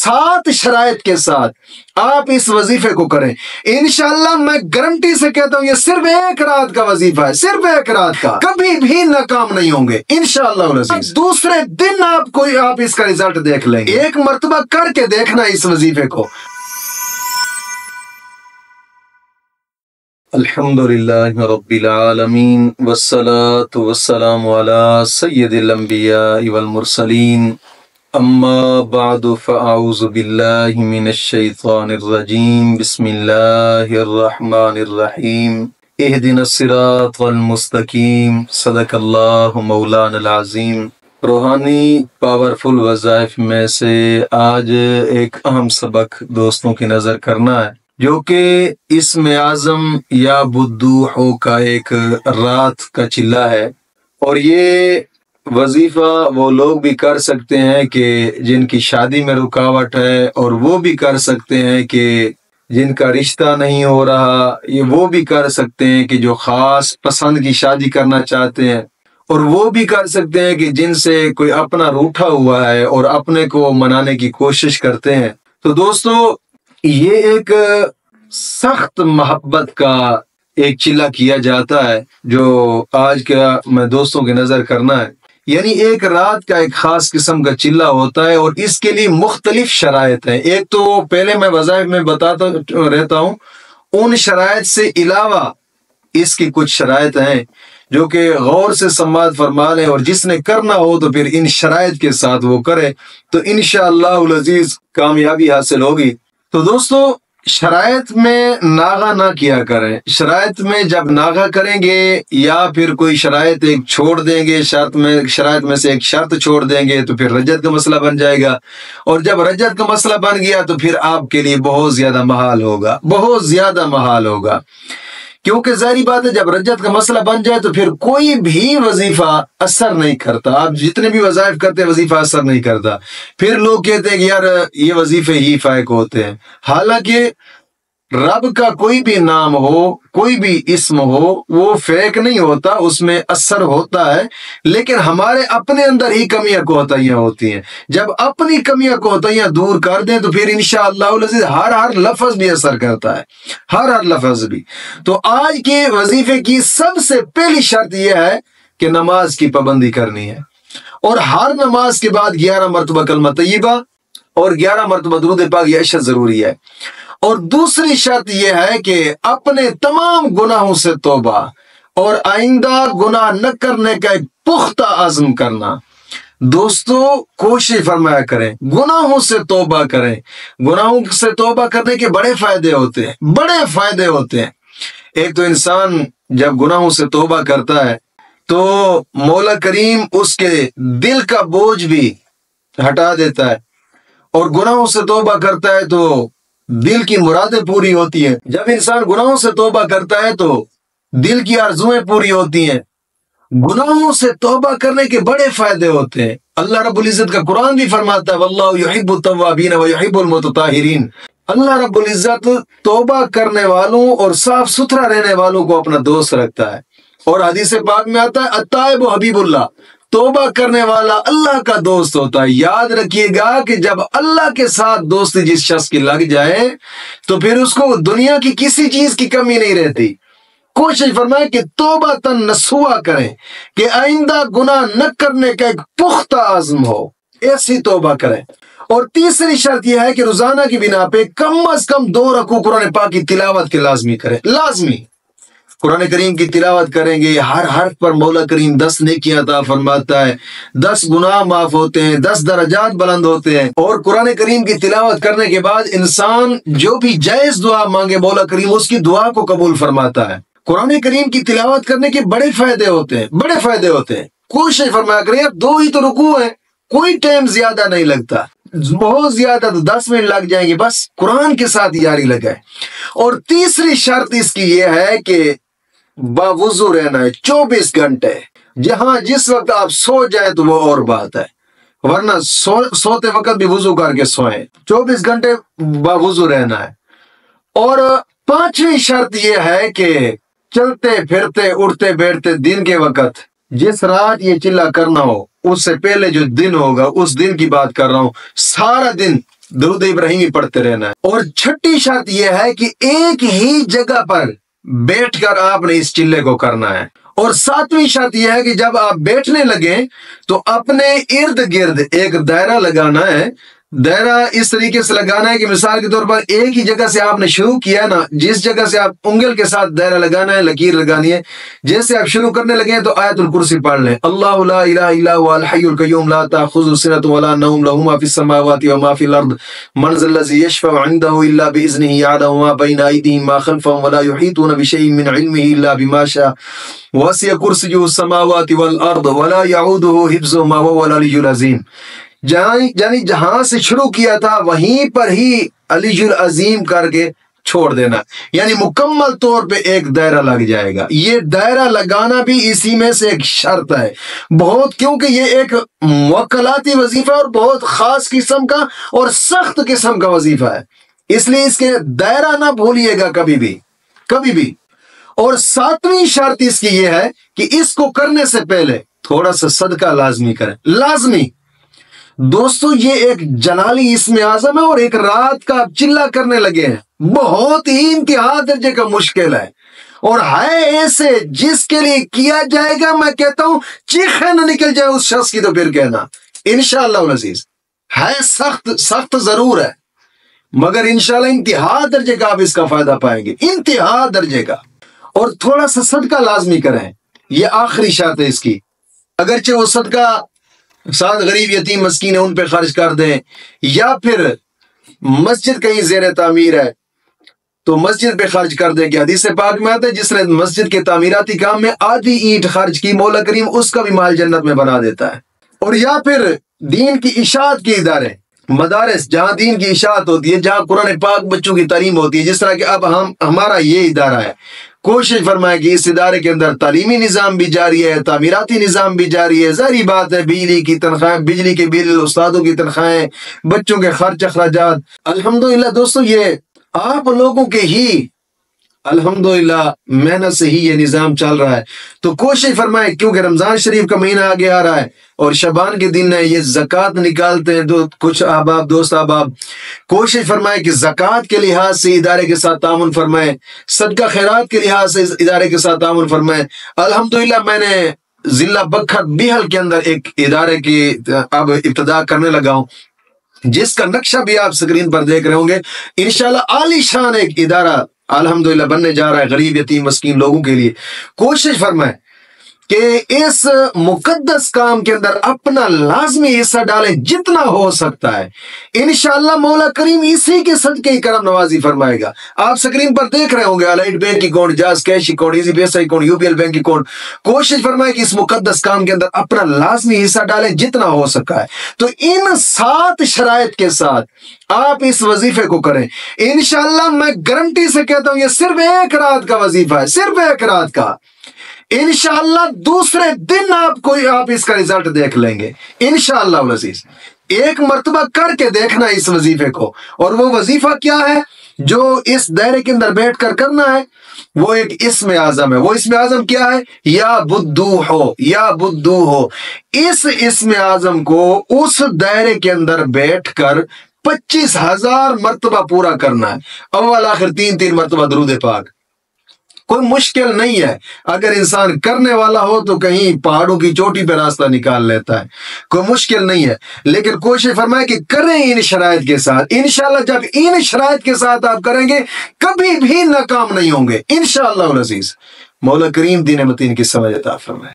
7 شرائط کے ساتھ آپ اس وظیفے کو کریں، انشاءاللہ میں گارنٹی سے کہتا ہوں یہ صرف 1 رات کا وظیفہ ہے، صرف 1 رات کا، کبھی بھی ناکام نہیں ہوں گے انشاءاللہ العزیز۔ دوسرے دن آپ اس کا رزلٹ دیکھ لیں گے، 1 مرتبہ کر کے دیکھنا اس وظیفے کو۔ الحمدللہ رب العالمین والصلاة والسلام علی سید الانبیاء والمرسلین، اما بعد فاعوذ باللہ من الشیطان الرجیم، بسم اللہ الرحمن الرحیم، اہدنا الصراط المستقیم، صدق اللہ مولانا العظیم۔ روحانی پاورفل وظائف میں سے آج ایک اہم سبق دوستوں کی نظر کرنا ہے، جو کہ اسم اعظم یا بدوحو کا ایک رات کا چلہ ہے، اور یہ وظیفہ وہ لوگ بھی کر سکتے ہیں کہ جن کی شادی میں رکاوٹ ہے، اور وہ بھی کر سکتے ہیں کہ جن کا رشتہ نہیں ہو رہا، یہ وہ بھی کر سکتے ہیں کہ جو خاص پسند کی شادی کرنا چاہتے ہیں، اور وہ بھی کر سکتے ہیں کہ جن سے کوئی اپنا روٹھا ہوا ہے اور اپنے کو منانے کی کوشش کرتے ہیں۔ تو دوستو، یہ ایک سخت محبت کا ایک چلہ کیا جاتا ہے جو آج کا میں دوستوں کی نظر کرنا ہے، یعنی 1 رات کا ایک خاص قسم کا چلہ ہوتا ہے، اور اس کے لیے مختلف شرائط ہیں۔ ایک تو پہلے میں وظائف میں بتاتا رہتا ہوں، ان شرائط سے علاوہ اس کی کچھ شرائط ہیں جو کہ غور سے سماعت فرما لیں، اور جس نے کرنا ہو تو پھر ان شرائط کے ساتھ وہ کرے، تو انشاءاللہ العزیز کامیابی حاصل ہوگی۔ تو دوستو، شرائط میں ناغہ نہ کیا کریں۔ شرائط میں جب ناغہ کریں گے یا پھر کوئی شرائط ایک چھوڑ دیں گے، شرائط میں سے ایک شرط چھوڑ دیں گے تو پھر رجعت کا مسئلہ بن جائے گا، اور جب رجعت کا مسئلہ بن گیا تو پھر آپ کے لیے بہت زیادہ محال ہوگا، بہت زیادہ محال ہوگا، کیونکہ ظاہری بات ہے جب رجعت کا مسئلہ بن جائے تو پھر کوئی بھی وظیفہ اثر نہیں کرتا، آپ جتنے بھی وظائف کرتے ہیں وظیفہ اثر نہیں کرتا۔ پھر لوگ کہتے ہیں کہ یار یہ وظیفے ہی فائق ہوتے ہیں، حالانکہ رب کا کوئی بھی نام ہو، کوئی بھی اسم ہو، وہ فیک نہیں ہوتا، اس میں اثر ہوتا ہے، لیکن ہمارے اپنے اندر ہی کمیاں کوتاہیاں ہوتی ہیں۔ جب اپنی کمیاں کوتاہیاں دور کر دیں تو پھر انشاءاللہ العزیز ہر لفظ بھی اثر کرتا ہے، ہر لفظ بھی۔ تو آج کے وظیفے کی سب سے پہلی شرط یہ ہے کہ نماز کی پابندی کرنی ہے، اور ہر نماز کے بعد 11 مرتبہ کلمہ طیبہ اور 11 مرتبہ درود پاک یہ عشر ضروری ہے۔ اور دوسری شرط یہ ہے کہ اپنے تمام گناہوں سے توبہ اور آئندہ گناہ نہ کرنے کا ایک پختہ عزم کرنا۔ دوستو، کوشش فرمایا کریں، گناہوں سے توبہ کریں۔ گناہوں سے توبہ کرنے کے بڑے فائدے ہوتے ہیں، بڑے فائدے ہوتے ہیں۔ ایک تو انسان جب گناہوں سے توبہ کرتا ہے تو مولا کریم اس کے دل کا بوجھ بھی ہٹا دیتا ہے، اور گناہوں سے توبہ کرتا ہے تو دل کی مرادیں پوری ہوتی ہیں۔ جب انسان گناہوں سے توبہ کرتا ہے تو دل کی آرزویں پوری ہوتی ہیں۔ گناہوں سے توبہ کرنے کے بڑے فائدے ہوتے ہیں۔ اللہ رب العزت کا قرآن بھی فرماتا ہے واللہ یحب التوابین ویحب المتطہرین۔ اللہ رب العزت توبہ کرنے والوں اور صاف ستھرا رہنے والوں کو اپنا دوست رکھتا ہے، اور حدیث پاک میں آتا ہے التائب حبیب اللہ، توبہ کرنے والا اللہ کا دوست ہوتا ہے۔ یاد رکھیے گا کہ جب اللہ کے ساتھ دوستی جس شخص کی لگ جائے تو پھر اس کو دنیا کی کسی چیز کی کمی نہیں رہتی۔ کوشش فرمائیں کہ توبہ تن نصوحہ کریں، کہ آئندہ گناہ نہ کرنے کا ایک پختہ عزم ہو، ایسی توبہ کریں۔ اور تیسری شرط یہ ہے کہ روزانہ کی بنا پہ کم از کم 2 رکوع قرآن پاک کی تلاوت کے لازمی کریں، لازمی۔ قرآن کریم کی تلاوت کریں گے، ہر حرف پر مولا کریم 10 نیکیاں عطا فرماتا ہے، 10 گناہ معاف ہوتے ہیں، 10 درجات بلند ہوتے ہیں۔ اور قرآن کریم کی تلاوت کرنے کے بعد انسان جو بھی جائز دعا مانگے مولا کریم اس کی دعا کو قبول فرماتا ہے۔ قرآن کریم کی تلاوت کرنے کے بڑے فائدے ہوتے ہیں، بڑے فائدے ہوتے ہیں۔ کوشش فرمایا کریں، 2 ہی تو رکوع ہیں، کوئی ٹائم زیادہ نہیں لگتا، بہت زیادہ تو 10 منٹ لگ جائیں گے، بس قرآن کے ساتھ یاری لگائے۔ اور تیسری شرط اس کی یہ ہے کہ باوضو رہنا ہے 24 گھنٹے۔ جہاں جس وقت آپ سو جائیں تو وہ اور بات ہے، ورنہ سوتے وقت بھی وضو کر کے سوئیں، 24 گھنٹے باوضو رہنا ہے۔ اور 5ویں شرط یہ ہے کہ چلتے پھرتے اٹھتے بیٹھتے دن کے وقت جس رات یہ چلہ کرنا ہو اس سے پہلے جو دن ہوگا اس دن کی بات کر رہا ہوں، سارا دن درود ابراہیمی پڑھتے رہنا ہے۔ اور چھٹی شرط یہ ہے کہ ایک ہی جگہ پر بیٹھ کر آپ نے اس چلے کو کرنا ہے۔ اور ساتویں شرط یہ ہے کہ جب آپ بیٹھنے لگیں تو اپنے ارد گرد ایک دائرہ لگانا ہے۔ دائرہ اس طریقے سے لگانا ہے کہ مثال کے طور پر ایک ہی جگہ سے آپ نے شروع کیا نا، جس جگہ سے آپ انگل کے ساتھ دائرہ لگانا ہے، لکیر لگانی ہے، جیسے آپ شروع کرنے لگے تو آیت الکرسی پڑھ لیں، اللہ لا الہ الا هو الحی القیوم لا تأخذه سنة ولا نوم له ما في السماوات وما في الارض من ذا الذی یشفع عنده الا باذنه یعلم ما بین ایدیہم ما خلفهم ولا یحیطون بشیء من علمه الا بما شاء وسع کرسیہ السماوات والارض ولا یعوده حفظهما وهو العلی العظیم۔ یعنی جہاں سے شروع کیا تھا وہیں پر ہی علی العظیم کر کے چھوڑ دینا، یعنی مکمل طور پہ ایک دائرہ لگ جائے گا۔ یہ دائرہ لگانا بھی اسی میں سے ایک شرط ہے بہت، کیونکہ یہ ایک موکلاتی وظیفہ اور بہت خاص قسم کا اور سخت قسم کا وظیفہ ہے، اس لیے اس کے دائرہ نہ بھولیے گا کبھی بھی کبھی بھی۔ اور ساتویں شرط اس کی یہ ہے کہ اس کو کرنے سے پہلے تھوڑا سا صدقہ لازمی کریں، لازمی۔ دوستو یہ ایک جلالی اسم اعظم ہے، اور ایک رات کا آپ چلہ کرنے لگے ہیں، بہت ہی انتہا درجے کا مشکل ہے، اور ہے ایسے جس کے لیے کیا جائے گا میں کہتا ہوں چیخیں نہ نکل جائے اس شخص کی تو پھر کہنا انشاءاللہ العزیز ہے سخت ضرور ہے، مگر انشاءاللہ انتہا درجے کا آپ اس کا فائدہ پائیں گے، انتہا درجے کا۔ اور تھوڑا سا صدقہ لازمی کریں، یہ آخری شرط ہے اس کی، اگرچہ وہ صدقہ ساتھ غریب یتیم مسکین ہے ان پہ خرچ کر دیں، یا پھر مسجد کہیں زیر تعمیر ہے تو مسجد پہ خرچ کر دیں، کہ حدیث پاک میں آتا ہے جس نے مسجد کے تعمیراتی کام میں آدھی اینٹ خرچ کی مولا کریم اس کا بھی مال جنت میں بنا دیتا ہے۔ اور یا پھر دین کی اشاعت کے ادارے، مدارس جہاں دین کی اشاعت ہوتی ہے، جہاں قرآن پاک بچوں کی تعلیم ہوتی ہے، جس طرح کہ اب ہمارا یہ ادارہ ہے، کوشش فرمائے کہ اس ادارے کے اندر تعلیمی نظام بھی جاری ہے، تعمیراتی نظام بھی جاری ہے، ظاہری بات ہے بجلی کی تنخواہیں، بجلی کے بل، استادوں کی تنخواہیں، بچوں کے خرچ اخراجات، الحمدللہ دوستو یہ آپ لوگوں کے ہی الحمدللہ محنت سے ہی یہ نظام چل رہا ہے۔ تو کوشش فرمائے، کیونکہ رمضان شریف کا مہینہ آگے آ رہا ہے اور شعبان کے دن ہے، یہ زکوٰۃ نکالتے ہیں تو کچھ احباب دوست احباب کوشش فرمائے کہ زکوٰۃ کے لحاظ سے ادارے کے ساتھ تعاون فرمائے، صدقہ خیرات کے لحاظ سے ادارے کے ساتھ تعاون فرمائے۔ الحمدللہ میں نے ضلع بکھر بیہل کے اندر ایک ادارے کی اب ابتدا کرنے لگا ہوں، جس کا نقشہ بھی آپ سکرین پر دیکھ رہے ہوں گے، انشاءاللہ عالی شان ایک ادارہ الحمدللہ بننے جا رہا ہے غریب یتیم مسکین لوگوں کے لیے۔ کوشش فرمائے کہ اس مقدس کام کے اندر اپنا لازمی حصہ ڈالیں جتنا ہو سکتا ہے، انشاءاللہ مولا کریم اسی کے صدقے ہی کرم نوازی فرمائے گا۔ آپ سکرین پر دیکھ رہے ہوں گے Allied bank account, Jazz cash account, Easypaisa account, U B L bank account. کوشش فرمائے کہ اس مقدس کام کے اندر اپنا لازمی حصہ ڈالیں جتنا ہو سکا ہے۔ تو ان 7 شرائط کے ساتھ آپ اس وظیفے کو کریں، انشاءاللہ میں گارنٹی سے کہتا ہوں یہ صرف 1 رات کا وظیفہ ہے، صرف 1 رات کا، انشاءاللہ دوسرے دن آپ اس کا رزلٹ دیکھ لیں گے انشاءاللہ العزیز۔ ایک مرتبہ کر کے دیکھنا اس وظیفے کو، اور وہ وظیفہ کیا ہے جو اس دائرے کے اندر بیٹھ کر کرنا ہے، وہ ایک اسم اعظم ہے۔ وہ اسم اعظم کیا ہے؟ یا بدو ہو، یا بدو ہو۔ اس اسم اعظم کو اس دائرے کے اندر بیٹھ کر 25,000 مرتبہ پورا کرنا ہے، اول آخر 3 مرتبہ درود پاک۔ کوئی مشکل نہیں ہے، اگر انسان کرنے والا ہو تو کہیں پہاڑوں کی چوٹی پہ راستہ نکال لیتا ہے، کوئی مشکل نہیں ہے، لیکن کوشش فرمائے کہ کریں ان شرائط کے ساتھ۔ انشاءاللہ جب ان شرائط کے ساتھ آپ کریں گے کبھی بھی ناکام نہیں ہوں گے انشاءاللہ العزیز۔ مولا کریم دین متین کی سمجھ عطا فرمائے۔